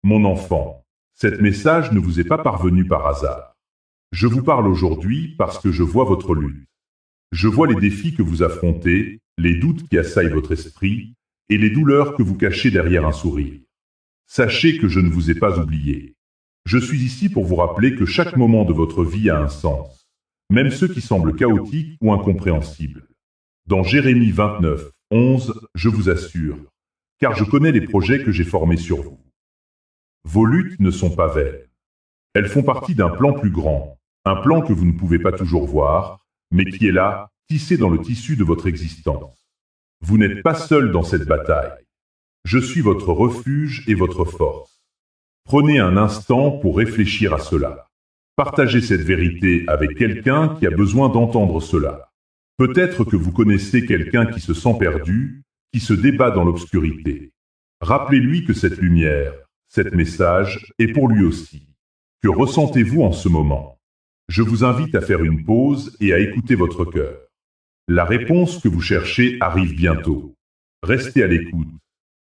Mon enfant, cet message ne vous est pas parvenu par hasard. Je vous parle aujourd'hui parce que je vois votre lutte. Je vois les défis que vous affrontez, les doutes qui assaillent votre esprit, et les douleurs que vous cachez derrière un sourire. Sachez que je ne vous ai pas oublié. Je suis ici pour vous rappeler que chaque moment de votre vie a un sens, même ceux qui semblent chaotiques ou incompréhensibles. Dans Jérémie 29, 11, je vous assure, car je connais les projets que j'ai formés sur vous. Vos luttes ne sont pas vaines. Elles font partie d'un plan plus grand, un plan que vous ne pouvez pas toujours voir, mais qui est là, tissé dans le tissu de votre existence. Vous n'êtes pas seul dans cette bataille. Je suis votre refuge et votre force. Prenez un instant pour réfléchir à cela. Partagez cette vérité avec quelqu'un qui a besoin d'entendre cela. Peut-être que vous connaissez quelqu'un qui se sent perdu, qui se débat dans l'obscurité. Rappelez-lui que cette lumière, cet message est pour lui aussi. Que ressentez-vous en ce moment? Je vous invite à faire une pause et à écouter votre cœur. La réponse que vous cherchez arrive bientôt. Restez à l'écoute,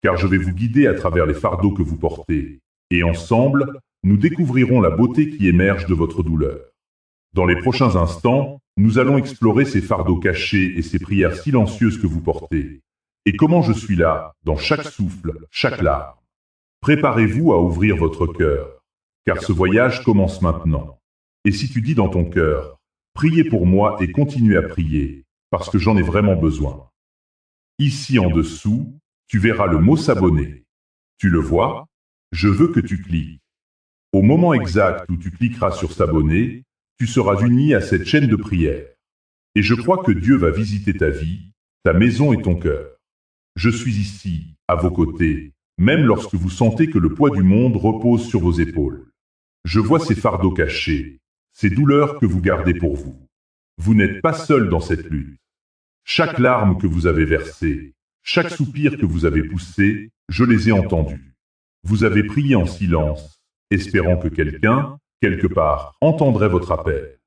car je vais vous guider à travers les fardeaux que vous portez, et ensemble, nous découvrirons la beauté qui émerge de votre douleur. Dans les prochains instants, nous allons explorer ces fardeaux cachés et ces prières silencieuses que vous portez, et comment je suis là, dans chaque souffle, chaque larme. Préparez-vous à ouvrir votre cœur, car ce voyage commence maintenant. Et si tu dis dans ton cœur, priez pour moi et continuez à prier, parce que j'en ai vraiment besoin. Ici en dessous, tu verras le mot s'abonner. Tu le vois? Je veux que tu cliques. Au moment exact où tu cliqueras sur s'abonner, tu seras uni à cette chaîne de prière. Et je crois que Dieu va visiter ta vie, ta maison et ton cœur. Je suis ici, à vos côtés, même lorsque vous sentez que le poids du monde repose sur vos épaules. Je vois ces fardeaux cachés, ces douleurs que vous gardez pour vous. Vous n'êtes pas seul dans cette lutte. Chaque larme que vous avez versée, chaque soupir que vous avez poussé, je les ai entendus. Vous avez prié en silence, espérant que quelqu'un, quelque part, entendrait votre appel.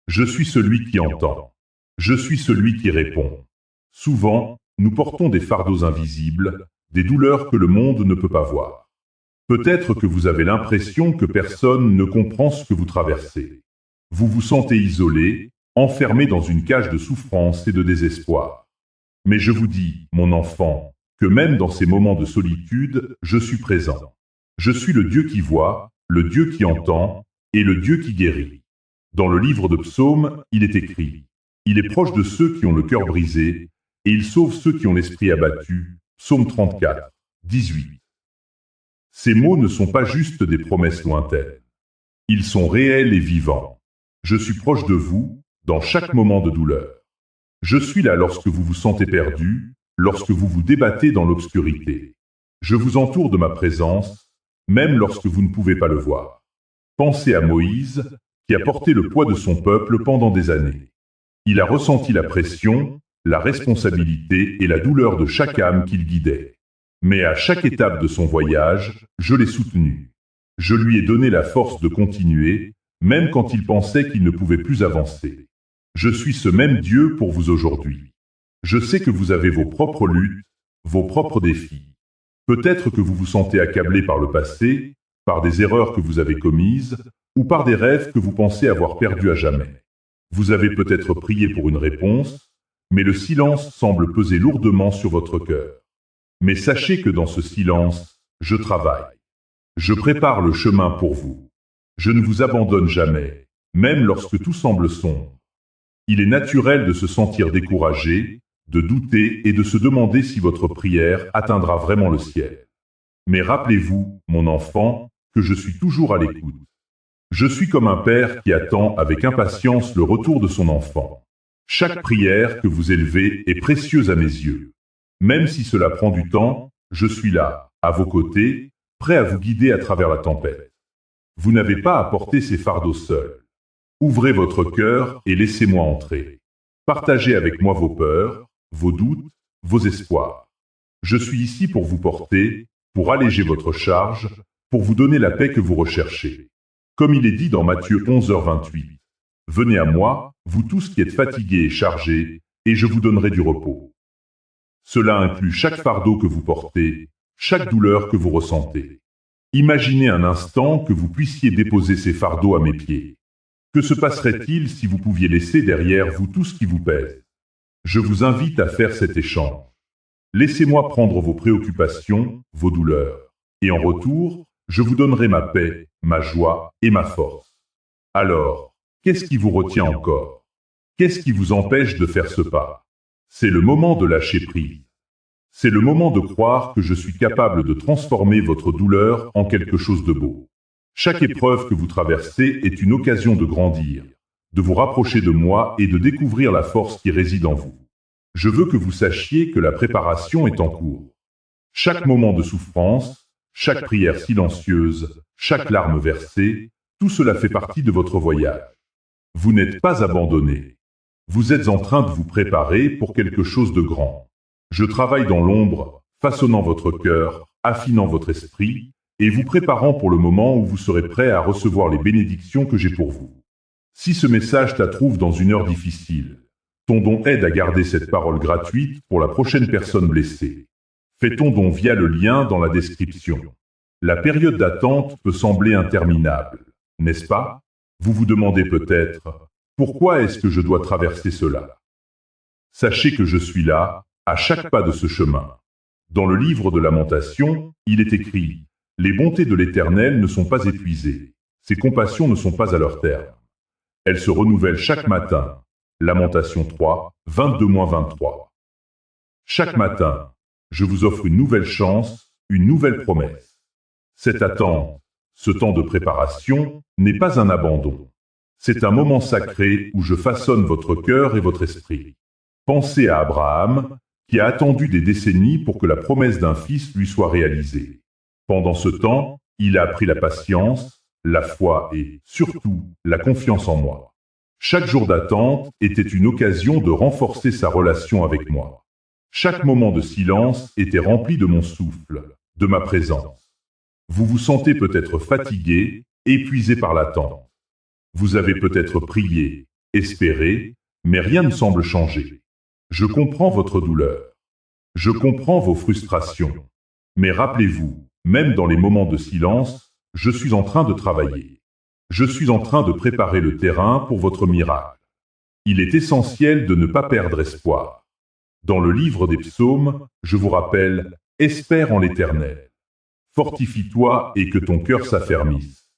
Je suis celui qui entend. Je suis celui qui répond. Souvent, nous portons des fardeaux invisibles, des douleurs que le monde ne peut pas voir. Peut-être que vous avez l'impression que personne ne comprend ce que vous traversez. Vous vous sentez isolé, enfermé dans une cage de souffrance et de désespoir. Mais je vous dis, mon enfant, que même dans ces moments de solitude, je suis présent. Je suis le Dieu qui voit, le Dieu qui entend, et le Dieu qui guérit. Dans le livre de Psaumes, il est écrit, « Il est proche de ceux qui ont le cœur brisé, et il sauve ceux qui ont l'esprit abattu. » Psaume 34, 18. Ces mots ne sont pas juste des promesses lointaines. Ils sont réels et vivants. Je suis proche de vous, dans chaque moment de douleur. Je suis là lorsque vous vous sentez perdu, lorsque vous vous débattez dans l'obscurité. Je vous entoure de ma présence, même lorsque vous ne pouvez pas le voir. Pensez à Moïse, qui a porté le poids de son peuple pendant des années. Il a ressenti la pression, la responsabilité et la douleur de chaque âme qu'il guidait. Mais à chaque étape de son voyage, je l'ai soutenu. Je lui ai donné la force de continuer, même quand il pensait qu'il ne pouvait plus avancer. Je suis ce même Dieu pour vous aujourd'hui. Je sais que vous avez vos propres luttes, vos propres défis. Peut-être que vous vous sentez accablé par le passé, par des erreurs que vous avez commises, ou par des rêves que vous pensez avoir perdus à jamais. Vous avez peut-être prié pour une réponse, mais le silence semble peser lourdement sur votre cœur. Mais sachez que dans ce silence, je travaille. Je prépare le chemin pour vous. Je ne vous abandonne jamais, même lorsque tout semble sombre. Il est naturel de se sentir découragé, de douter et de se demander si votre prière atteindra vraiment le ciel. Mais rappelez-vous, mon enfant, que je suis toujours à l'écoute. Je suis comme un père qui attend avec impatience le retour de son enfant. Chaque prière que vous élevez est précieuse à mes yeux. Même si cela prend du temps, je suis là, à vos côtés, prêt à vous guider à travers la tempête. Vous n'avez pas à porter ces fardeaux seuls. Ouvrez votre cœur et laissez-moi entrer. Partagez avec moi vos peurs, vos doutes, vos espoirs. Je suis ici pour vous porter, pour alléger votre charge, pour vous donner la paix que vous recherchez. Comme il est dit dans Matthieu 11h28, « Venez à moi, vous tous qui êtes fatigués et chargés, et je vous donnerai du repos. » Cela inclut chaque fardeau que vous portez, chaque douleur que vous ressentez. Imaginez un instant que vous puissiez déposer ces fardeaux à mes pieds. Que se passerait-il si vous pouviez laisser derrière vous tout ce qui vous pèse? Je vous invite à faire cet échange. Laissez-moi prendre vos préoccupations, vos douleurs. Et en retour, je vous donnerai ma paix, ma joie et ma force. Alors, qu'est-ce qui vous retient encore? Qu'est-ce qui vous empêche de faire ce pas? C'est le moment de lâcher prise. C'est le moment de croire que je suis capable de transformer votre douleur en quelque chose de beau. Chaque épreuve que vous traversez est une occasion de grandir, de vous rapprocher de moi et de découvrir la force qui réside en vous. Je veux que vous sachiez que la préparation est en cours. Chaque moment de souffrance, chaque prière silencieuse, chaque larme versée, tout cela fait partie de votre voyage. Vous n'êtes pas abandonné. Vous êtes en train de vous préparer pour quelque chose de grand. Je travaille dans l'ombre, façonnant votre cœur, affinant votre esprit, et vous préparant pour le moment où vous serez prêt à recevoir les bénédictions que j'ai pour vous. Si ce message t'a trouve dans une heure difficile, ton don aide à garder cette parole gratuite pour la prochaine personne blessée. Fais ton don via le lien dans la description. La période d'attente peut sembler interminable, n'est-ce pas? Vous vous demandez peut-être, pourquoi est-ce que je dois traverser cela? Sachez que je suis là, à chaque pas de ce chemin. Dans le livre de Lamentations, il est écrit « Les bontés de l'Éternel ne sont pas épuisées, ses compassions ne sont pas à leur terme. Elles se renouvellent chaque matin. » Lamentation 3, 22-23. Chaque matin, je vous offre une nouvelle chance, une nouvelle promesse. Cette attente, ce temps de préparation, n'est pas un abandon. C'est un moment sacré où je façonne votre cœur et votre esprit. Pensez à Abraham, qui a attendu des décennies pour que la promesse d'un fils lui soit réalisée. Pendant ce temps, il a appris la patience, la foi et, surtout, la confiance en moi. Chaque jour d'attente était une occasion de renforcer sa relation avec moi. Chaque moment de silence était rempli de mon souffle, de ma présence. Vous vous sentez peut-être fatigué, épuisé par l'attente. Vous avez peut-être prié, espéré, mais rien ne semble changer. Je comprends votre douleur. Je comprends vos frustrations. Mais rappelez-vous, même dans les moments de silence, je suis en train de travailler. Je suis en train de préparer le terrain pour votre miracle. Il est essentiel de ne pas perdre espoir. Dans le livre des psaumes, je vous rappelle, espère en l'Éternel. Fortifie-toi et que ton cœur s'affermisse.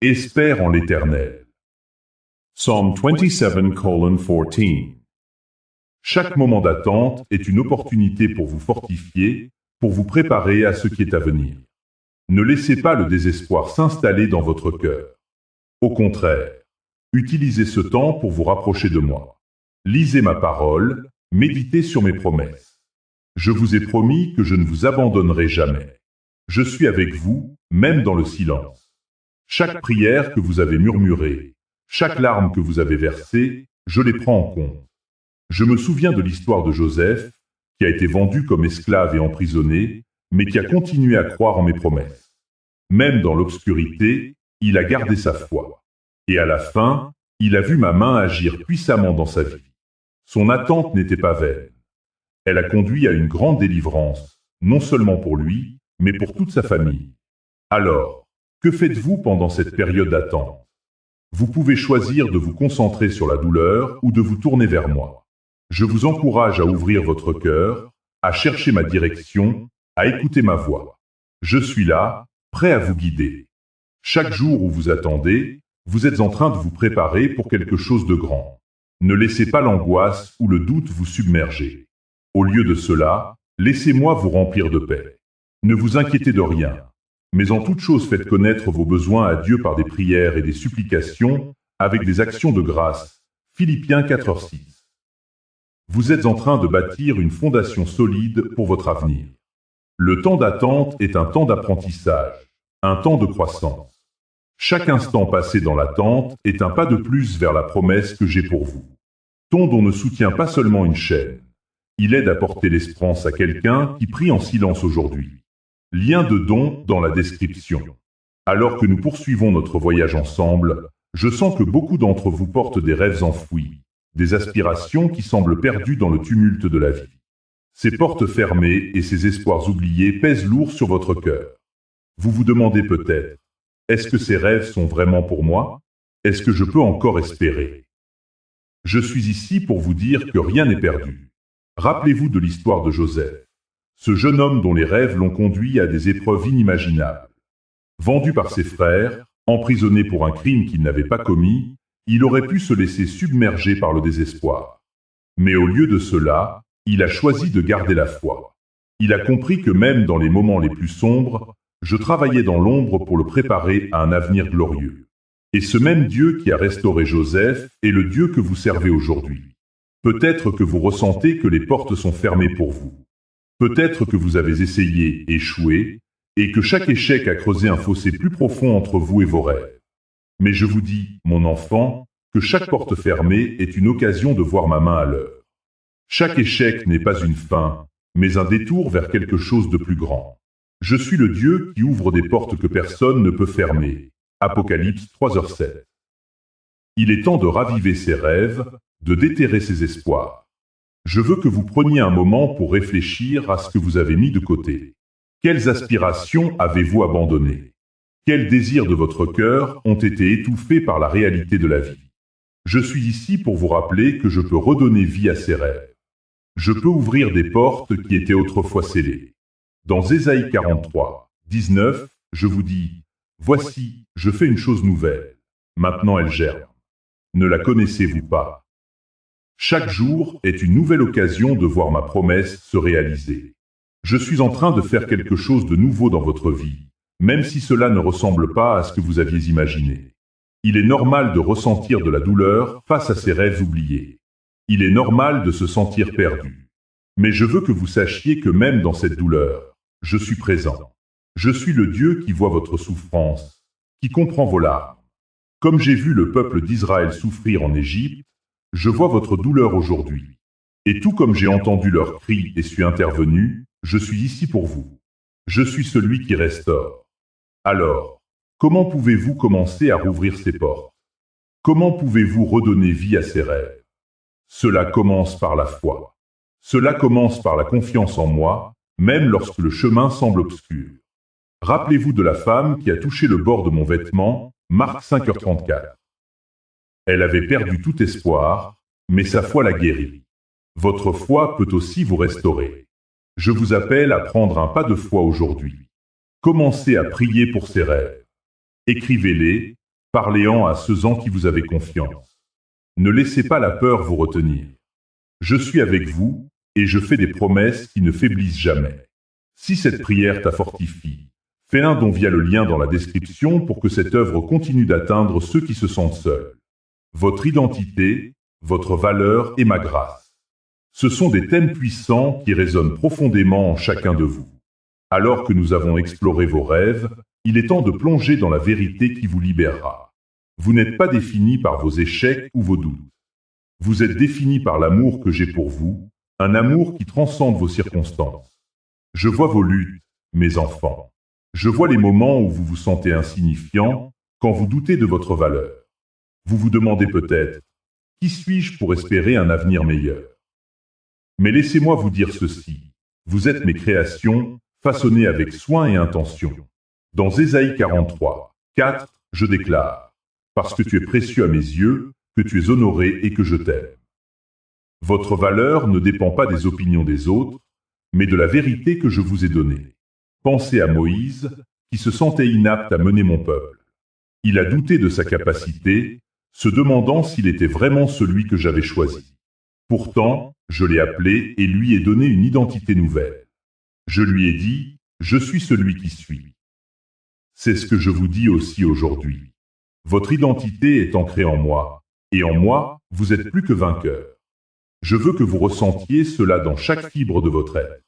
Espère en l'Éternel. Psalm 27:14. Chaque moment d'attente est une opportunité pour vous fortifier, pour vous préparer à ce qui est à venir. Ne laissez pas le désespoir s'installer dans votre cœur. Au contraire, utilisez ce temps pour vous rapprocher de moi. Lisez ma parole, méditez sur mes promesses. Je vous ai promis que je ne vous abandonnerai jamais. Je suis avec vous, même dans le silence. Chaque prière que vous avez murmurée, chaque larme que vous avez versée, je les prends en compte. Je me souviens de l'histoire de Joseph, qui a été vendu comme esclave et emprisonné, mais qui a continué à croire en mes promesses. Même dans l'obscurité, il a gardé sa foi. Et à la fin, il a vu ma main agir puissamment dans sa vie. Son attente n'était pas vaine. Elle a conduit à une grande délivrance, non seulement pour lui, mais pour toute sa famille. Alors, que faites-vous pendant cette période d'attente? Vous pouvez choisir de vous concentrer sur la douleur ou de vous tourner vers moi. Je vous encourage à ouvrir votre cœur, à chercher ma direction, à écouter ma voix. Je suis là, prêt à vous guider. Chaque jour où vous attendez, vous êtes en train de vous préparer pour quelque chose de grand. Ne laissez pas l'angoisse ou le doute vous submerger. Au lieu de cela, laissez-moi vous remplir de paix. Ne vous inquiétez de rien, mais en toute chose faites connaître vos besoins à Dieu par des prières et des supplications, avec des actions de grâce. Philippiens 4:6. Vous êtes en train de bâtir une fondation solide pour votre avenir. Le temps d'attente est un temps d'apprentissage, un temps de croissance. Chaque instant passé dans l'attente est un pas de plus vers la promesse que j'ai pour vous. Ton don ne soutient pas seulement une chaîne. Il aide à porter l'espérance à quelqu'un qui prie en silence aujourd'hui. Lien de don dans la description. Alors que nous poursuivons notre voyage ensemble, je sens que beaucoup d'entre vous portent des rêves enfouis, des aspirations qui semblent perdues dans le tumulte de la vie. Ces portes fermées et ces espoirs oubliés pèsent lourd sur votre cœur. Vous vous demandez peut-être, est-ce que ces rêves sont vraiment pour moi? Est-ce que je peux encore espérer? Je suis ici pour vous dire que rien n'est perdu. Rappelez-vous de l'histoire de Joseph, ce jeune homme dont les rêves l'ont conduit à des épreuves inimaginables. Vendu par ses frères, emprisonné pour un crime qu'il n'avait pas commis, il aurait pu se laisser submerger par le désespoir. Mais au lieu de cela, il a choisi de garder la foi. Il a compris que même dans les moments les plus sombres, je travaillais dans l'ombre pour le préparer à un avenir glorieux. Et ce même Dieu qui a restauré Joseph est le Dieu que vous servez aujourd'hui. Peut-être que vous ressentez que les portes sont fermées pour vous. Peut-être que vous avez essayé, échoué, et que chaque échec a creusé un fossé plus profond entre vous et vos rêves. Mais je vous dis, mon enfant, que chaque porte fermée est une occasion de voir ma main à l'œuvre. Chaque échec n'est pas une fin, mais un détour vers quelque chose de plus grand. Je suis le Dieu qui ouvre des portes que personne ne peut fermer. Apocalypse 3h7. Il est temps de raviver ses rêves, de déterrer ses espoirs. Je veux que vous preniez un moment pour réfléchir à ce que vous avez mis de côté. Quelles aspirations avez-vous abandonnées? Quels désirs de votre cœur ont été étouffés par la réalité de la vie? Je suis ici pour vous rappeler que je peux redonner vie à ces rêves. Je peux ouvrir des portes qui étaient autrefois scellées. Dans Ésaïe 43, 19, je vous dis, « Voici, je fais une chose nouvelle. Maintenant elle germe. Ne la connaissez-vous pas ?» Chaque jour est une nouvelle occasion de voir ma promesse se réaliser. Je suis en train de faire quelque chose de nouveau dans votre vie, même si cela ne ressemble pas à ce que vous aviez imaginé. Il est normal de ressentir de la douleur face à ces rêves oubliés. Il est normal de se sentir perdu. Mais je veux que vous sachiez que même dans cette douleur, je suis présent. Je suis le Dieu qui voit votre souffrance, qui comprend vos larmes. Comme j'ai vu le peuple d'Israël souffrir en Égypte, je vois votre douleur aujourd'hui. Et tout comme j'ai entendu leurs cris et suis intervenu, je suis ici pour vous. Je suis celui qui restaure. Alors, comment pouvez-vous commencer à rouvrir ces portes? Comment pouvez-vous redonner vie à ces rêves? Cela commence par la foi. Cela commence par la confiance en moi, même lorsque le chemin semble obscur. Rappelez-vous de la femme qui a touché le bord de mon vêtement, Marc 5h34. Elle avait perdu tout espoir, mais sa foi l'a guérie. Votre foi peut aussi vous restaurer. Je vous appelle à prendre un pas de foi aujourd'hui. Commencez à prier pour ces rêves. Écrivez-les, parlez-en à ceux en qui vous avez confiance. Ne laissez pas la peur vous retenir. Je suis avec vous, et je fais des promesses qui ne faiblissent jamais. Si cette prière t'a fortifie, fais un don via le lien dans la description pour que cette œuvre continue d'atteindre ceux qui se sentent seuls. Votre identité, votre valeur et ma grâce. Ce sont des thèmes puissants qui résonnent profondément en chacun de vous. Alors que nous avons exploré vos rêves, il est temps de plonger dans la vérité qui vous libérera. Vous n'êtes pas défini par vos échecs ou vos doutes. Vous êtes défini par l'amour que j'ai pour vous, un amour qui transcende vos circonstances. Je vois vos luttes, mes enfants. Je vois les moments où vous vous sentez insignifiant, quand vous doutez de votre valeur. Vous vous demandez peut-être, qui suis-je pour espérer un avenir meilleur? Mais laissez-moi vous dire ceci, vous êtes mes créations, façonnées avec soin et intention. Dans Ésaïe 43, 4, je déclare, « Parce que tu es précieux à mes yeux, que tu es honoré et que je t'aime. » Votre valeur ne dépend pas des opinions des autres, mais de la vérité que je vous ai donnée. Pensez à Moïse, qui se sentait inapte à mener mon peuple. Il a douté de sa capacité, se demandant s'il était vraiment celui que j'avais choisi. Pourtant, je l'ai appelé et lui ai donné une identité nouvelle. Je lui ai dit, « Je suis celui qui suis. » C'est ce que je vous dis aussi aujourd'hui. Votre identité est ancrée en moi, et en moi, vous êtes plus que vainqueur. Je veux que vous ressentiez cela dans chaque fibre de votre être.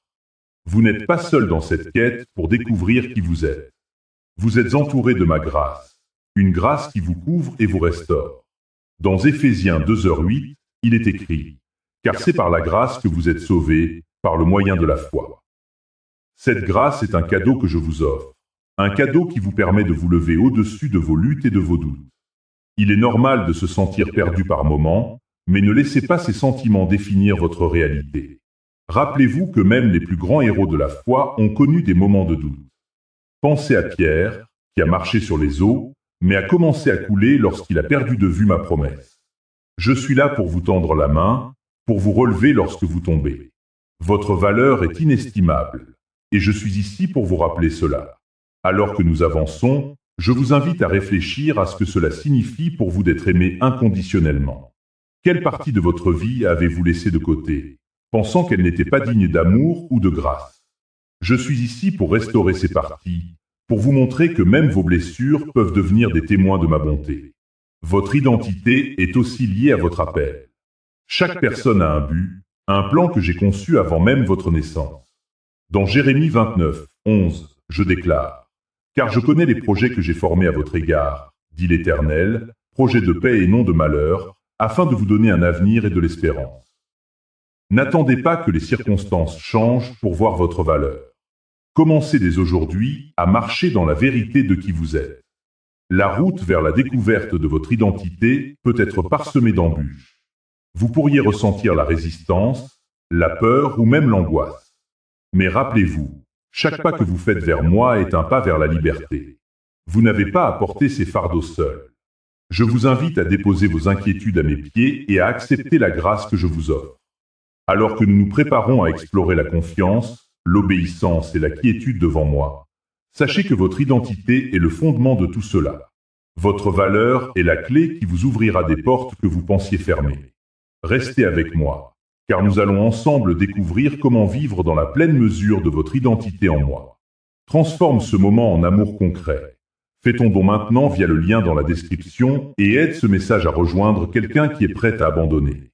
Vous n'êtes pas seul dans cette quête pour découvrir qui vous êtes. Vous êtes entouré de ma grâce, une grâce qui vous couvre et vous restaure. Dans Éphésiens 2h8, il est écrit, « Car c'est par la grâce que vous êtes sauvés, par le moyen de la foi. » Cette grâce est un cadeau que je vous offre, un cadeau qui vous permet de vous lever au-dessus de vos luttes et de vos doutes. Il est normal de se sentir perdu par moments, mais ne laissez pas ces sentiments définir votre réalité. Rappelez-vous que même les plus grands héros de la foi ont connu des moments de doute. Pensez à Pierre, qui a marché sur les eaux, mais a commencé à couler lorsqu'il a perdu de vue ma promesse. Je suis là pour vous tendre la main, pour vous relever lorsque vous tombez. Votre valeur est inestimable, et je suis ici pour vous rappeler cela. Alors que nous avançons, je vous invite à réfléchir à ce que cela signifie pour vous d'être aimé inconditionnellement. Quelle partie de votre vie avez-vous laissée de côté, pensant qu'elle n'était pas digne d'amour ou de grâce? Je suis ici pour restaurer ces parties, pour vous montrer que même vos blessures peuvent devenir des témoins de ma bonté. Votre identité est aussi liée à votre appel. Chaque personne a un but, un plan que j'ai conçu avant même votre naissance. Dans Jérémie 29, 11, je déclare: car je connais les projets que j'ai formés à votre égard, dit l'Éternel, projets de paix et non de malheur, afin de vous donner un avenir et de l'espérance. N'attendez pas que les circonstances changent pour voir votre valeur. Commencez dès aujourd'hui à marcher dans la vérité de qui vous êtes. La route vers la découverte de votre identité peut être parsemée d'embûches. Vous pourriez ressentir la résistance, la peur ou même l'angoisse. Mais rappelez-vous, chaque pas que vous faites vers moi est un pas vers la liberté. Vous n'avez pas à porter ces fardeaux seuls. Je vous invite à déposer vos inquiétudes à mes pieds et à accepter la grâce que je vous offre. Alors que nous nous préparons à explorer la confiance, l'obéissance et la quiétude devant moi, sachez que votre identité est le fondement de tout cela. Votre valeur est la clé qui vous ouvrira des portes que vous pensiez fermées. Restez avec moi, car nous allons ensemble découvrir comment vivre dans la pleine mesure de votre identité en moi. Transforme ce moment en amour concret. Fais ton don maintenant via le lien dans la description et aide ce message à rejoindre quelqu'un qui est prêt à abandonner.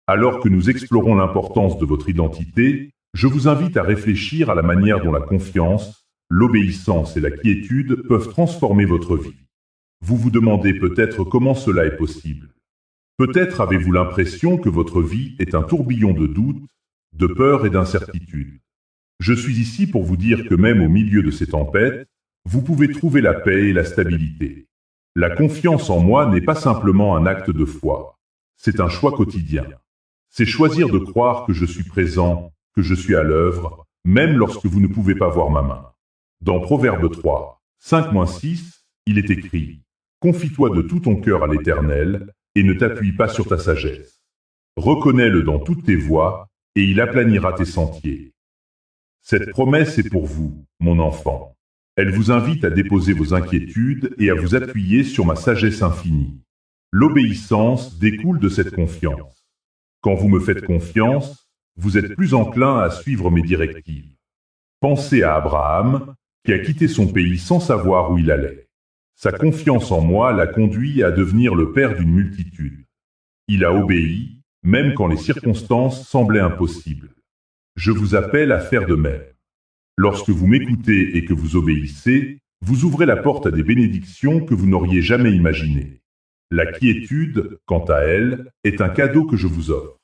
Alors que nous explorons l'importance de votre identité, je vous invite à réfléchir à la manière dont la confiance, l'obéissance et la quiétude peuvent transformer votre vie. Vous vous demandez peut-être comment cela est possible. Peut-être avez-vous l'impression que votre vie est un tourbillon de doutes, de peurs et d'incertitudes. Je suis ici pour vous dire que même au milieu de ces tempêtes, vous pouvez trouver la paix et la stabilité. La confiance en moi n'est pas simplement un acte de foi, c'est un choix quotidien. C'est choisir de croire que je suis présent, que je suis à l'œuvre, même lorsque vous ne pouvez pas voir ma main. Dans Proverbe 3, 5-6, il est écrit: « Confie-toi de tout ton cœur à l'Éternel, et ne t'appuie pas sur ta sagesse. Reconnais-le dans toutes tes voies, et il aplanira tes sentiers. » Cette promesse est pour vous, mon enfant. Elle vous invite à déposer vos inquiétudes et à vous appuyer sur ma sagesse infinie. L'obéissance découle de cette confiance. Quand vous me faites confiance, vous êtes plus enclin à suivre mes directives. Pensez à Abraham, qui a quitté son pays sans savoir où il allait. Sa confiance en moi l'a conduit à devenir le père d'une multitude. Il a obéi, même quand les circonstances semblaient impossibles. Je vous appelle à faire de même. Lorsque vous m'écoutez et que vous obéissez, vous ouvrez la porte à des bénédictions que vous n'auriez jamais imaginées. La quiétude, quant à elle, est un cadeau que je vous offre.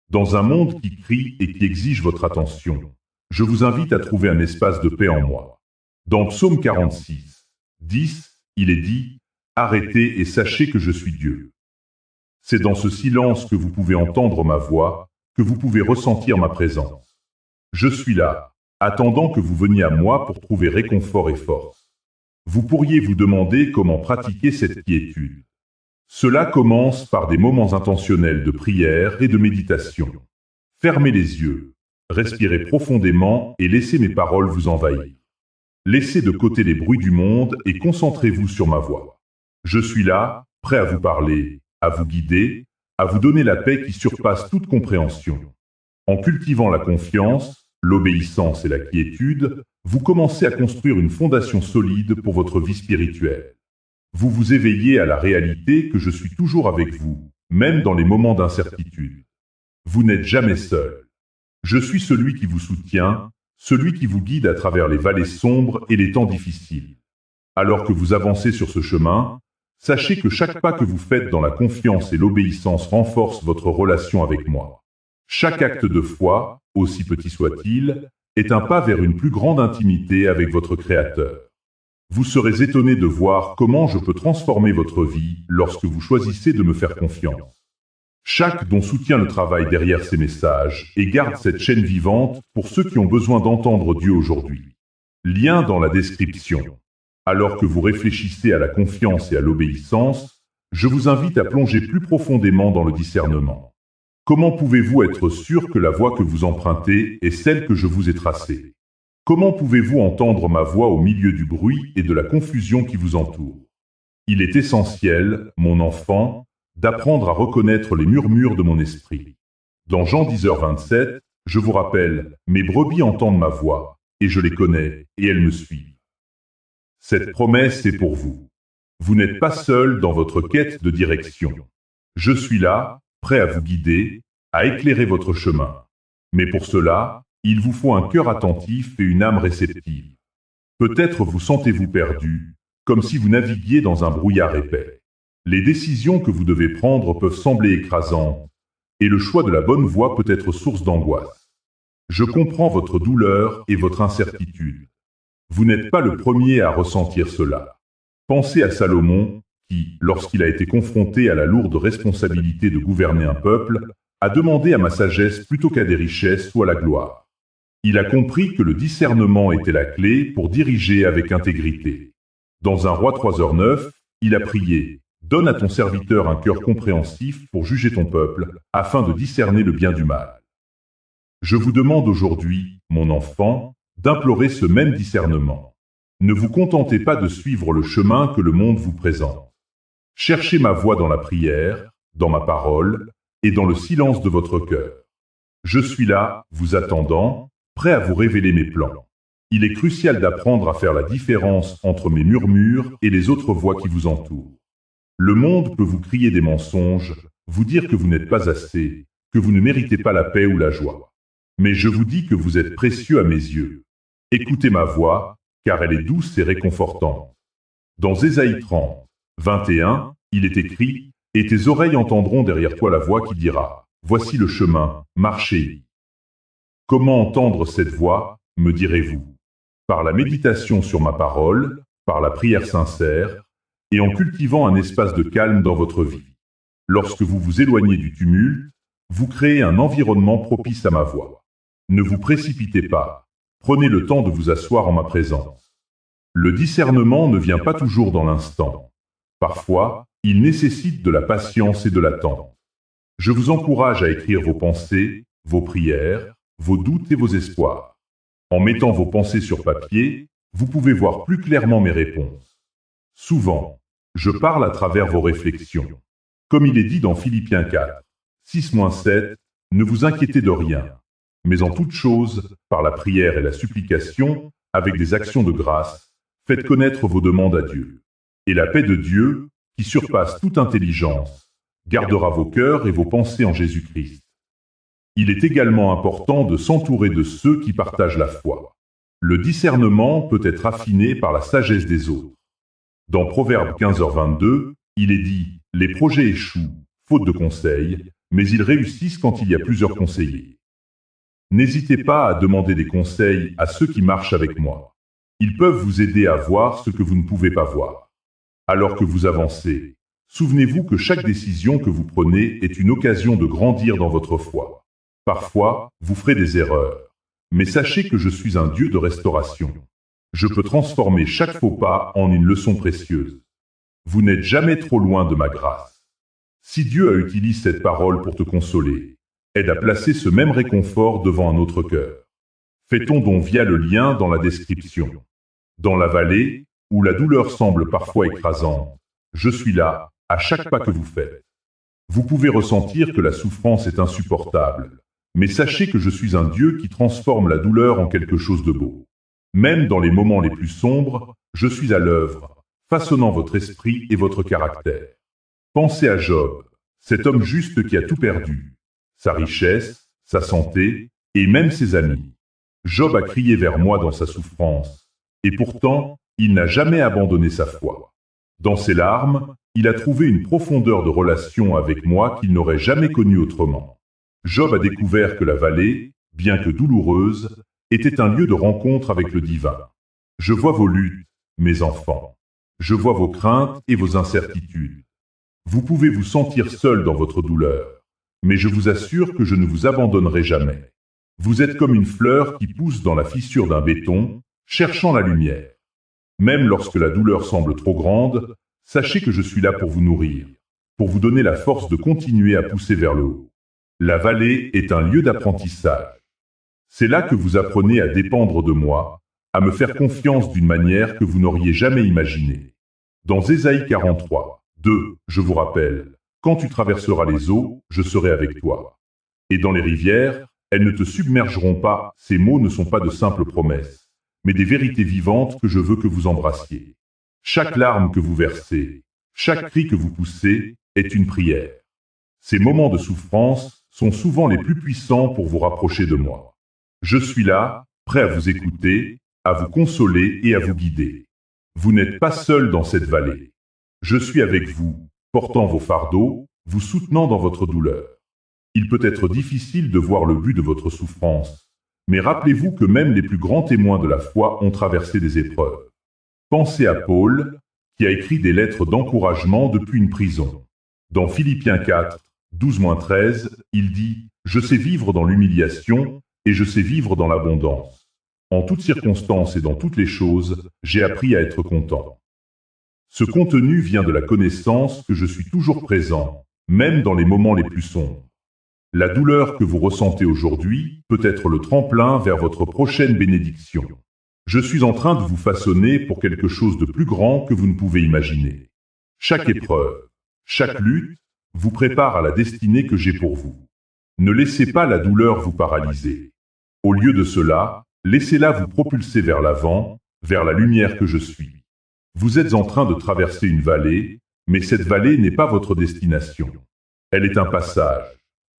Dans un monde qui crie et qui exige votre attention, je vous invite à trouver un espace de paix en moi. Dans Psaume 46, 10, il est dit: « Arrêtez et sachez que je suis Dieu. » C'est dans ce silence que vous pouvez entendre ma voix, que vous pouvez ressentir ma présence. Je suis là, attendant que vous veniez à moi pour trouver réconfort et force. Vous pourriez vous demander comment pratiquer cette quiétude. Cela commence par des moments intentionnels de prière et de méditation. Fermez les yeux, respirez profondément et laissez mes paroles vous envahir. Laissez de côté les bruits du monde et concentrez-vous sur ma voix. Je suis là, prêt à vous parler, à vous guider, à vous donner la paix qui surpasse toute compréhension. En cultivant la confiance, l'obéissance et la quiétude, vous commencez à construire une fondation solide pour votre vie spirituelle. Vous vous éveillez à la réalité que je suis toujours avec vous, même dans les moments d'incertitude. Vous n'êtes jamais seul. Je suis celui qui vous soutient, celui qui vous guide à travers les vallées sombres et les temps difficiles. Alors que vous avancez sur ce chemin, sachez que chaque pas que vous faites dans la confiance et l'obéissance renforce votre relation avec moi. Chaque acte de foi, aussi petit soit-il, est un pas vers une plus grande intimité avec votre Créateur. Vous serez étonné de voir comment je peux transformer votre vie lorsque vous choisissez de me faire confiance. Chaque don soutient le travail derrière ces messages et garde cette chaîne vivante pour ceux qui ont besoin d'entendre Dieu aujourd'hui. Lien dans la description. Alors que vous réfléchissez à la confiance et à l'obéissance, je vous invite à plonger plus profondément dans le discernement. Comment pouvez-vous être sûr que la voie que vous empruntez est celle que je vous ai tracée? Comment pouvez-vous entendre ma voix au milieu du bruit et de la confusion qui vous entoure? Il est essentiel, mon enfant, d'apprendre à reconnaître les murmures de mon esprit. Dans Jean 10h27, je vous rappelle, mes brebis entendent ma voix, et je les connais, et elles me suivent. Cette promesse est pour vous. Vous n'êtes pas seul dans votre quête de direction. Je suis là, prêt à vous guider, à éclairer votre chemin. Mais pour cela, il vous faut un cœur attentif et une âme réceptive. Peut-être vous sentez-vous perdu, comme si vous naviguiez dans un brouillard épais. Les décisions que vous devez prendre peuvent sembler écrasantes, et le choix de la bonne voie peut être source d'angoisse. Je comprends votre douleur et votre incertitude. Vous n'êtes pas le premier à ressentir cela. Pensez à Salomon, qui, lorsqu'il a été confronté à la lourde responsabilité de gouverner un peuple, a demandé à ma sagesse plutôt qu'à des richesses ou à la gloire. Il a compris que le discernement était la clé pour diriger avec intégrité. Dans un roi 3h09, il a prié « Donne à ton serviteur un cœur compréhensif pour juger ton peuple, afin de discerner le bien du mal. » Je vous demande aujourd'hui, mon enfant, d'implorer ce même discernement. Ne vous contentez pas de suivre le chemin que le monde vous présente. Cherchez ma voix dans la prière, dans ma parole et dans le silence de votre cœur. Je suis là, vous attendant, prêt à vous révéler mes plans. Il est crucial d'apprendre à faire la différence entre mes murmures et les autres voix qui vous entourent. Le monde peut vous crier des mensonges, vous dire que vous n'êtes pas assez, que vous ne méritez pas la paix ou la joie. Mais je vous dis que vous êtes précieux à mes yeux. Écoutez ma voix, car elle est douce et réconfortante. Dans Ésaïe 30, 21, il est écrit « Et tes oreilles entendront derrière toi la voix qui dira « Voici le chemin, marchez-y ». Comment entendre cette voix, me direz-vous? Par la méditation sur ma parole, par la prière sincère, et en cultivant un espace de calme dans votre vie. Lorsque vous vous éloignez du tumulte, vous créez un environnement propice à ma voix. Ne vous précipitez pas, prenez le temps de vous asseoir en ma présence. Le discernement ne vient pas toujours dans l'instant. Parfois, il nécessite de la patience et de l'attente. Je vous encourage à écrire vos pensées, vos prières, vos doutes et vos espoirs. En mettant vos pensées sur papier, vous pouvez voir plus clairement mes réponses. Souvent, je parle à travers vos réflexions. Comme il est dit dans Philippiens 4, 6-7, ne vous inquiétez de rien, mais en toute chose, par la prière et la supplication, avec des actions de grâce, faites connaître vos demandes à Dieu. Et la paix de Dieu, qui surpasse toute intelligence, gardera vos cœurs et vos pensées en Jésus-Christ. Il est également important de s'entourer de ceux qui partagent la foi. Le discernement peut être affiné par la sagesse des autres. Dans Proverbe 15h22, il est dit « Les projets échouent, faute de conseils, mais ils réussissent quand il y a plusieurs conseillers. » N'hésitez pas à demander des conseils à ceux qui marchent avec moi. Ils peuvent vous aider à voir ce que vous ne pouvez pas voir. Alors que vous avancez, souvenez-vous que chaque décision que vous prenez est une occasion de grandir dans votre foi. Parfois, vous ferez des erreurs, mais sachez que je suis un Dieu de restauration. Je peux transformer chaque faux pas en une leçon précieuse. Vous n'êtes jamais trop loin de ma grâce. Si Dieu utilise cette parole pour te consoler, aide à placer ce même réconfort devant un autre cœur. Fait-on donc via le lien dans la description. Dans la vallée, où la douleur semble parfois écrasante, je suis là, à chaque pas que vous faites. Vous pouvez ressentir que la souffrance est insupportable, mais sachez que je suis un Dieu qui transforme la douleur en quelque chose de beau. Même dans les moments les plus sombres, je suis à l'œuvre, façonnant votre esprit et votre caractère. Pensez à Job, cet homme juste qui a tout perdu, sa richesse, sa santé et même ses amis. Job a crié vers moi dans sa souffrance, et pourtant, il n'a jamais abandonné sa foi. Dans ses larmes, il a trouvé une profondeur de relation avec moi qu'il n'aurait jamais connue autrement. Job a découvert que la vallée, bien que douloureuse, était un lieu de rencontre avec le divin. Je vois vos luttes, mes enfants. Je vois vos craintes et vos incertitudes. Vous pouvez vous sentir seul dans votre douleur, mais je vous assure que je ne vous abandonnerai jamais. Vous êtes comme une fleur qui pousse dans la fissure d'un béton, cherchant la lumière. Même lorsque la douleur semble trop grande, sachez que je suis là pour vous nourrir, pour vous donner la force de continuer à pousser vers le haut. La vallée est un lieu d'apprentissage. C'est là que vous apprenez à dépendre de moi, à me faire confiance d'une manière que vous n'auriez jamais imaginée. Dans Ésaïe 43, 2, je vous rappelle, quand tu traverseras les eaux, je serai avec toi. Et dans les rivières, elles ne te submergeront pas. Ces mots ne sont pas de simples promesses, mais des vérités vivantes que je veux que vous embrassiez. Chaque larme que vous versez, chaque cri que vous poussez est une prière. Ces moments de souffrance sont souvent les plus puissants pour vous rapprocher de moi. Je suis là, prêt à vous écouter, à vous consoler et à vous guider. Vous n'êtes pas seul dans cette vallée. Je suis avec vous, portant vos fardeaux, vous soutenant dans votre douleur. Il peut être difficile de voir le but de votre souffrance, mais rappelez-vous que même les plus grands témoins de la foi ont traversé des épreuves. Pensez à Paul, qui a écrit des lettres d'encouragement depuis une prison. Dans Philippiens 4, 12-13, il dit « Je sais vivre dans l'humiliation et je sais vivre dans l'abondance. En toutes circonstances et dans toutes les choses, j'ai appris à être content. » Ce contenu vient de la connaissance que je suis toujours présent, même dans les moments les plus sombres. La douleur que vous ressentez aujourd'hui peut être le tremplin vers votre prochaine bénédiction. Je suis en train de vous façonner pour quelque chose de plus grand que vous ne pouvez imaginer. Chaque épreuve, chaque lutte, vous prépare à la destinée que j'ai pour vous. Ne laissez pas la douleur vous paralyser. Au lieu de cela, laissez-la vous propulser vers l'avant, vers la lumière que je suis. Vous êtes en train de traverser une vallée, mais cette vallée n'est pas votre destination. Elle est un passage,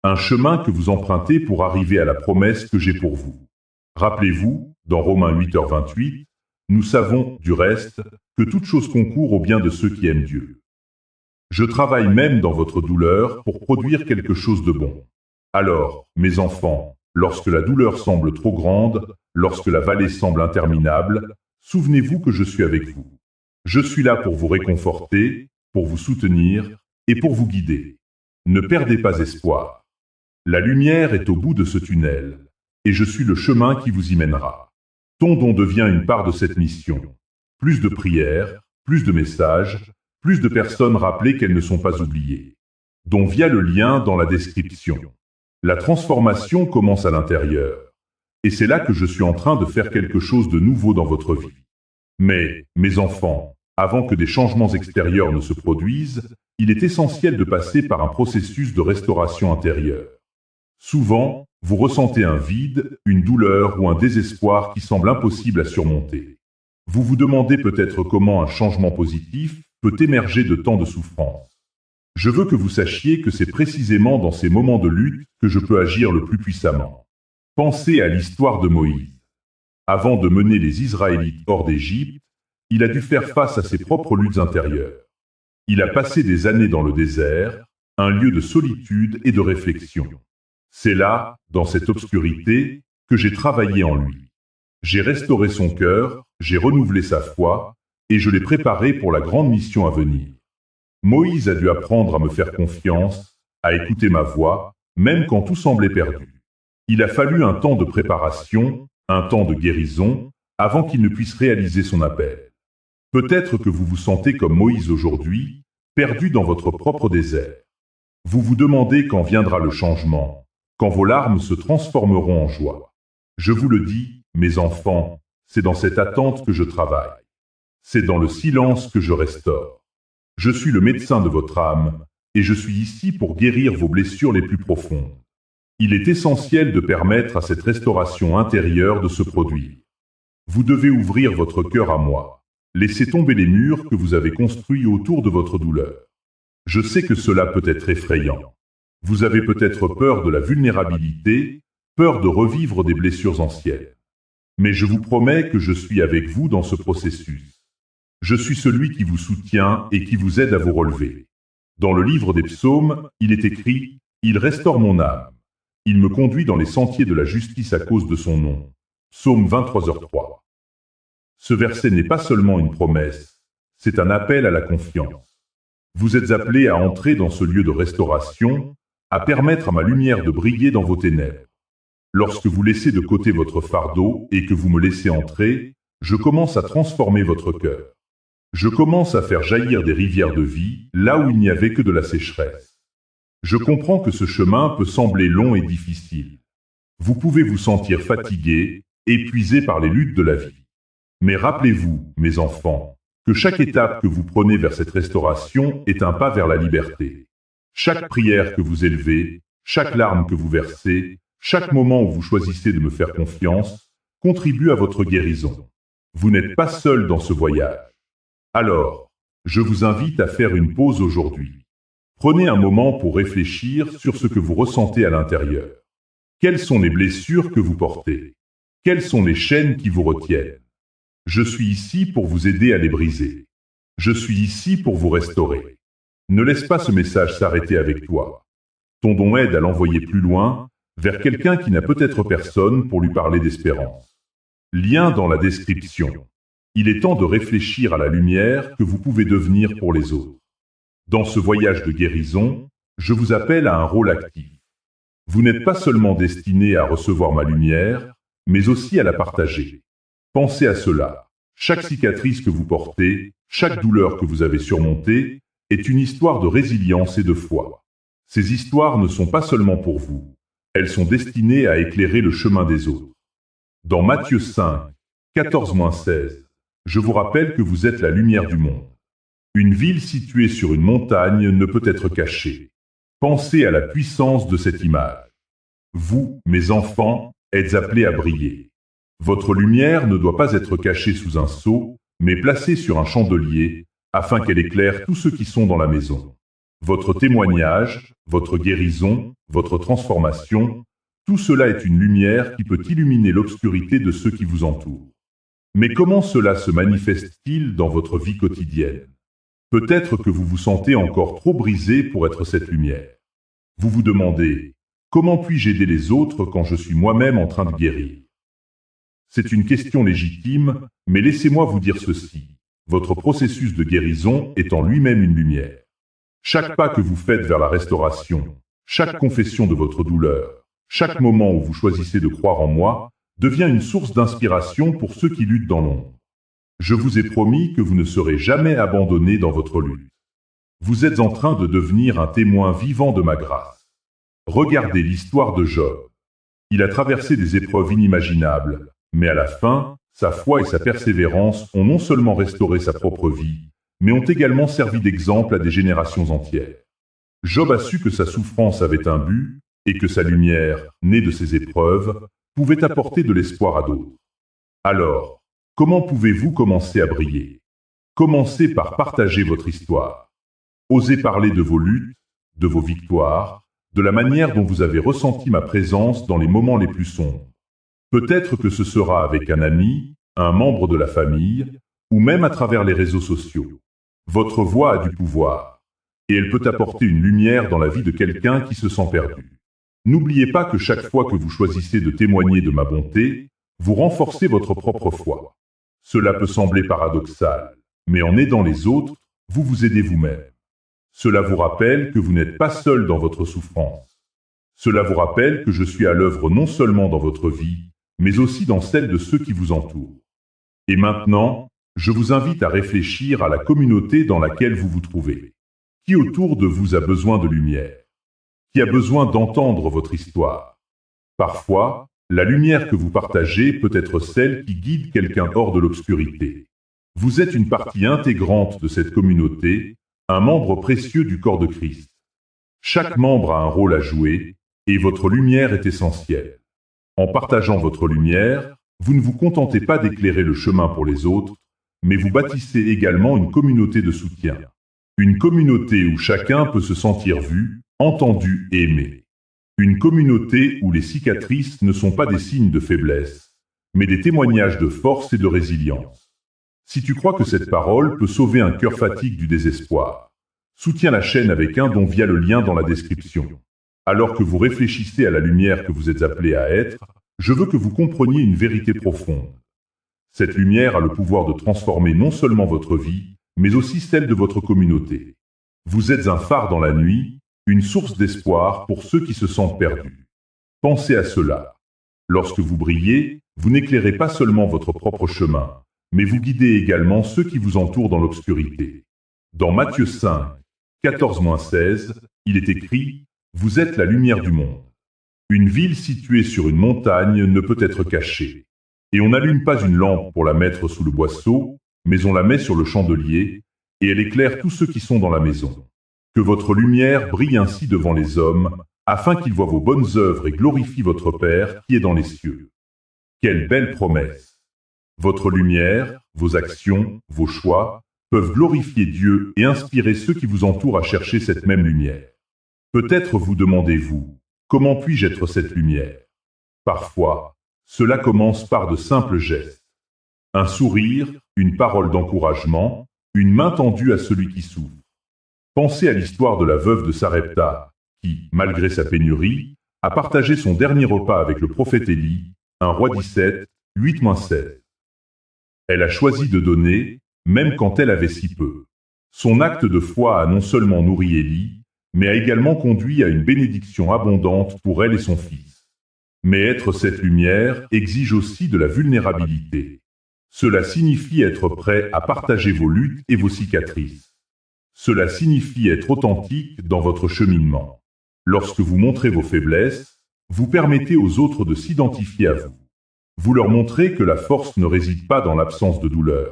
un chemin que vous empruntez pour arriver à la promesse que j'ai pour vous. Rappelez-vous, dans Romains 8h28, nous savons, du reste, que toute chose concourt au bien de ceux qui aiment Dieu. Je travaille même dans votre douleur pour produire quelque chose de bon. Alors, mes enfants, lorsque la douleur semble trop grande, lorsque la vallée semble interminable, souvenez-vous que je suis avec vous. Je suis là pour vous réconforter, pour vous soutenir et pour vous guider. Ne perdez pas espoir. La lumière est au bout de ce tunnel, et je suis le chemin qui vous y mènera. Ton don devient une part de cette mission. Plus de prières, plus de messages, plus de personnes rappelées qu'elles ne sont pas oubliées. Dont via le lien dans la description. La transformation commence à l'intérieur. Et c'est là que je suis en train de faire quelque chose de nouveau dans votre vie. Mais, mes enfants, avant que des changements extérieurs ne se produisent, il est essentiel de passer par un processus de restauration intérieure. Souvent, vous ressentez un vide, une douleur ou un désespoir qui semble impossible à surmonter. Vous vous demandez peut-être comment un changement positif peut émerger de tant de souffrance. Je veux que vous sachiez que c'est précisément dans ces moments de lutte que je peux agir le plus puissamment. Pensez à l'histoire de Moïse. Avant de mener les Israélites hors d'Égypte, il a dû faire face à ses propres luttes intérieures. Il a passé des années dans le désert, un lieu de solitude et de réflexion. C'est là, dans cette obscurité, que j'ai travaillé en lui. J'ai restauré son cœur, j'ai renouvelé sa foi, et je l'ai préparé pour la grande mission à venir. Moïse a dû apprendre à me faire confiance, à écouter ma voix, même quand tout semblait perdu. Il a fallu un temps de préparation, un temps de guérison, avant qu'il ne puisse réaliser son appel. Peut-être que vous vous sentez comme Moïse aujourd'hui, perdu dans votre propre désert. Vous vous demandez quand viendra le changement, quand vos larmes se transformeront en joie. Je vous le dis, mes enfants, c'est dans cette attente que je travaille. C'est dans le silence que je restaure. Je suis le médecin de votre âme, et je suis ici pour guérir vos blessures les plus profondes. Il est essentiel de permettre à cette restauration intérieure de se produire. Vous devez ouvrir votre cœur à moi. Laissez tomber les murs que vous avez construits autour de votre douleur. Je sais que cela peut être effrayant. Vous avez peut-être peur de la vulnérabilité, peur de revivre des blessures anciennes. Mais je vous promets que je suis avec vous dans ce processus. Je suis celui qui vous soutient et qui vous aide à vous relever. Dans le livre des psaumes, il est écrit « Il restaure mon âme. Il me conduit dans les sentiers de la justice à cause de son nom. » Psaume 23h3. Ce verset n'est pas seulement une promesse, c'est un appel à la confiance. Vous êtes appelés à entrer dans ce lieu de restauration, à permettre à ma lumière de briller dans vos ténèbres. Lorsque vous laissez de côté votre fardeau et que vous me laissez entrer, Je commence à transformer votre cœur. Je commence à faire jaillir des rivières de vie là où il n'y avait que de la sécheresse. Je comprends que ce chemin peut sembler long et difficile. Vous pouvez vous sentir fatigué, épuisé par les luttes de la vie. Mais rappelez-vous, mes enfants, que chaque étape que vous prenez vers cette restauration est un pas vers la liberté. Chaque prière que vous élevez, chaque larme que vous versez, chaque moment où vous choisissez de me faire confiance, contribue à votre guérison. Vous n'êtes pas seul dans ce voyage. Alors, je vous invite à faire une pause aujourd'hui. Prenez un moment pour réfléchir sur ce que vous ressentez à l'intérieur. Quelles sont les blessures que vous portez? Quelles sont les chaînes qui vous retiennent? Je suis ici pour vous aider à les briser. Je suis ici pour vous restaurer. Ne laisse pas ce message s'arrêter avec toi. Ton don aide à l'envoyer plus loin, vers quelqu'un qui n'a peut-être personne pour lui parler d'espérance. Lien dans la description. Il est temps de réfléchir à la lumière que vous pouvez devenir pour les autres. Dans ce voyage de guérison, je vous appelle à un rôle actif. Vous n'êtes pas seulement destiné à recevoir ma lumière, mais aussi à la partager. Pensez à cela. Chaque cicatrice que vous portez, chaque douleur que vous avez surmontée, est une histoire de résilience et de foi. Ces histoires ne sont pas seulement pour vous. Elles sont destinées à éclairer le chemin des autres. Dans Matthieu 5, 14-16, je vous rappelle que vous êtes la lumière du monde. Une ville située sur une montagne ne peut être cachée. Pensez à la puissance de cette image. Vous, mes enfants, êtes appelés à briller. Votre lumière ne doit pas être cachée sous un seau, mais placée sur un chandelier, afin qu'elle éclaire tous ceux qui sont dans la maison. Votre témoignage, votre guérison, votre transformation, tout cela est une lumière qui peut illuminer l'obscurité de ceux qui vous entourent. Mais comment cela se manifeste-t-il dans votre vie quotidienne? Peut-être que vous vous sentez encore trop brisé pour être cette lumière. Vous vous demandez, comment puis-je aider les autres quand je suis moi-même en train de guérir? C'est une question légitime, mais laissez-moi vous dire ceci. Votre processus de guérison est en lui-même une lumière. Chaque pas que vous faites vers la restauration, chaque confession de votre douleur, chaque moment où vous choisissez de croire en moi, devient une source d'inspiration pour ceux qui luttent dans l'ombre. Je vous ai promis que vous ne serez jamais abandonnés dans votre lutte. Vous êtes en train de devenir un témoin vivant de ma grâce. Regardez l'histoire de Job. Il a traversé des épreuves inimaginables, mais à la fin, sa foi et sa persévérance ont non seulement restauré sa propre vie, mais ont également servi d'exemple à des générations entières. Job a su que sa souffrance avait un but et que sa lumière, née de ses épreuves, pouvait apporter de l'espoir à d'autres. Alors, comment pouvez-vous commencer à briller? Commencez par partager votre histoire. Osez parler de vos luttes, de vos victoires, de la manière dont vous avez ressenti ma présence dans les moments les plus sombres. Peut-être que ce sera avec un ami, un membre de la famille, ou même à travers les réseaux sociaux. Votre voix a du pouvoir, et elle peut apporter une lumière dans la vie de quelqu'un qui se sent perdu. N'oubliez pas que chaque fois que vous choisissez de témoigner de ma bonté, vous renforcez votre propre foi. Cela peut sembler paradoxal, mais en aidant les autres, vous vous aidez vous-même. Cela vous rappelle que vous n'êtes pas seul dans votre souffrance. Cela vous rappelle que je suis à l'œuvre non seulement dans votre vie, mais aussi dans celle de ceux qui vous entourent. Et maintenant, je vous invite à réfléchir à la communauté dans laquelle vous vous trouvez. Qui autour de vous a besoin de lumière? Qui a besoin d'entendre votre histoire? Parfois, la lumière que vous partagez peut être celle qui guide quelqu'un hors de l'obscurité. Vous êtes une partie intégrante de cette communauté, un membre précieux du corps de Christ. Chaque membre a un rôle à jouer, et votre lumière est essentielle. En partageant votre lumière, vous ne vous contentez pas d'éclairer le chemin pour les autres, mais vous bâtissez également une communauté de soutien. Une communauté où chacun peut se sentir vu, entendu et aimé. Une communauté où les cicatrices ne sont pas des signes de faiblesse, mais des témoignages de force et de résilience. Si tu crois que cette parole peut sauver un cœur fatigue du désespoir, soutiens la chaîne avec un don via le lien dans la description. Alors que vous réfléchissez à la lumière que vous êtes appelé à être, je veux que vous compreniez une vérité profonde. Cette lumière a le pouvoir de transformer non seulement votre vie, mais aussi celle de votre communauté. Vous êtes un phare dans la nuit, une source d'espoir pour ceux qui se sentent perdus. Pensez à cela. Lorsque vous brillez, vous n'éclairez pas seulement votre propre chemin, mais vous guidez également ceux qui vous entourent dans l'obscurité. Dans Matthieu 5, 14-16, il est écrit « Vous êtes la lumière du monde. Une ville située sur une montagne ne peut être cachée. Et on n'allume pas une lampe pour la mettre sous le boisseau, mais on la met sur le chandelier, et elle éclaire tous ceux qui sont dans la maison. Que votre lumière brille ainsi devant les hommes, afin qu'ils voient vos bonnes œuvres et glorifient votre Père qui est dans les cieux. » Quelle belle promesse! Votre lumière, vos actions, vos choix peuvent glorifier Dieu et inspirer ceux qui vous entourent à chercher cette même lumière. Peut-être vous demandez-vous, comment puis-je être cette lumière? Parfois, cela commence par de simples gestes. Un sourire, une parole d'encouragement, une main tendue à celui qui souffre. Pensez à l'histoire de la veuve de Sarepta, qui, malgré sa pénurie, a partagé son dernier repas avec le prophète Élie, 1 Roi 17, 8-16. Elle a choisi de donner, même quand elle avait si peu. Son acte de foi a non seulement nourri Élie, mais a également conduit à une bénédiction abondante pour elle et son fils. Mais être cette lumière exige aussi de la vulnérabilité. Cela signifie être prêt à partager vos luttes et vos cicatrices. Cela signifie être authentique dans votre cheminement. Lorsque vous montrez vos faiblesses, vous permettez aux autres de s'identifier à vous. Vous leur montrez que la force ne réside pas dans l'absence de douleur,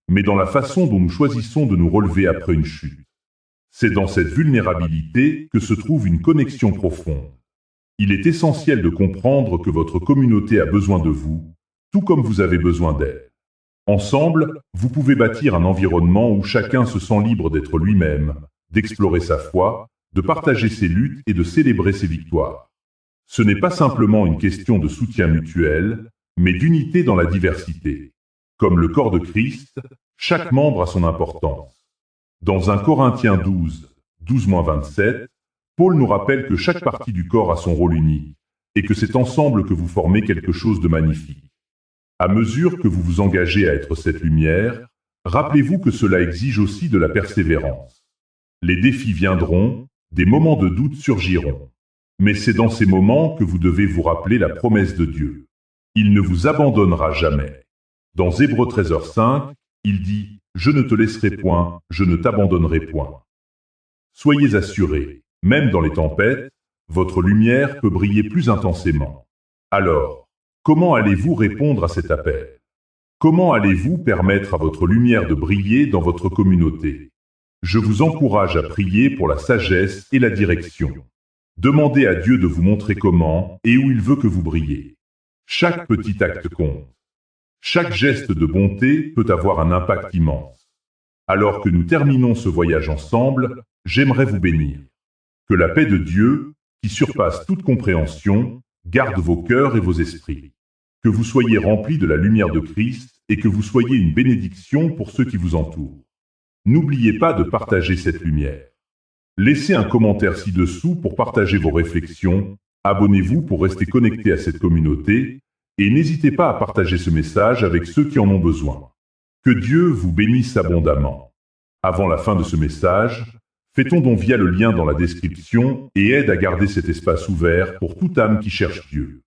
mais dans la façon dont nous choisissons de nous relever après une chute. C'est dans cette vulnérabilité que se trouve une connexion profonde. Il est essentiel de comprendre que votre communauté a besoin de vous, tout comme vous avez besoin d'elle. Ensemble, vous pouvez bâtir un environnement où chacun se sent libre d'être lui-même, d'explorer sa foi, de partager ses luttes et de célébrer ses victoires. Ce n'est pas simplement une question de soutien mutuel, mais d'unité dans la diversité. Comme le corps de Christ, chaque membre a son importance. Dans 1 Corinthiens 12, 12-27, Paul nous rappelle que chaque partie du corps a son rôle unique, et que c'est ensemble que vous formez quelque chose de magnifique. À mesure que vous vous engagez à être cette lumière, rappelez-vous que cela exige aussi de la persévérance. Les défis viendront, des moments de doute surgiront. Mais c'est dans ces moments que vous devez vous rappeler la promesse de Dieu. Il ne vous abandonnera jamais. Dans Hébreux 13h5, il dit « Je ne te laisserai point, je ne t'abandonnerai point ». Soyez assurés, même dans les tempêtes, votre lumière peut briller plus intensément. Alors, comment allez-vous répondre à cet appel? Comment allez-vous permettre à votre lumière de briller dans votre communauté? Je vous encourage à prier pour la sagesse et la direction. Demandez à Dieu de vous montrer comment et où il veut que vous brillez. Chaque petit acte compte. Chaque geste de bonté peut avoir un impact immense. Alors que nous terminons ce voyage ensemble, j'aimerais vous bénir. Que la paix de Dieu, qui surpasse toute compréhension, garde vos cœurs et vos esprits. Que vous soyez remplis de la lumière de Christ et que vous soyez une bénédiction pour ceux qui vous entourent. N'oubliez pas de partager cette lumière. Laissez un commentaire ci-dessous pour partager vos réflexions, abonnez-vous pour rester connecté à cette communauté, et n'hésitez pas à partager ce message avec ceux qui en ont besoin. Que Dieu vous bénisse abondamment. Avant la fin de ce message, fais-ton don via le lien dans la description et aide à garder cet espace ouvert pour toute âme qui cherche Dieu.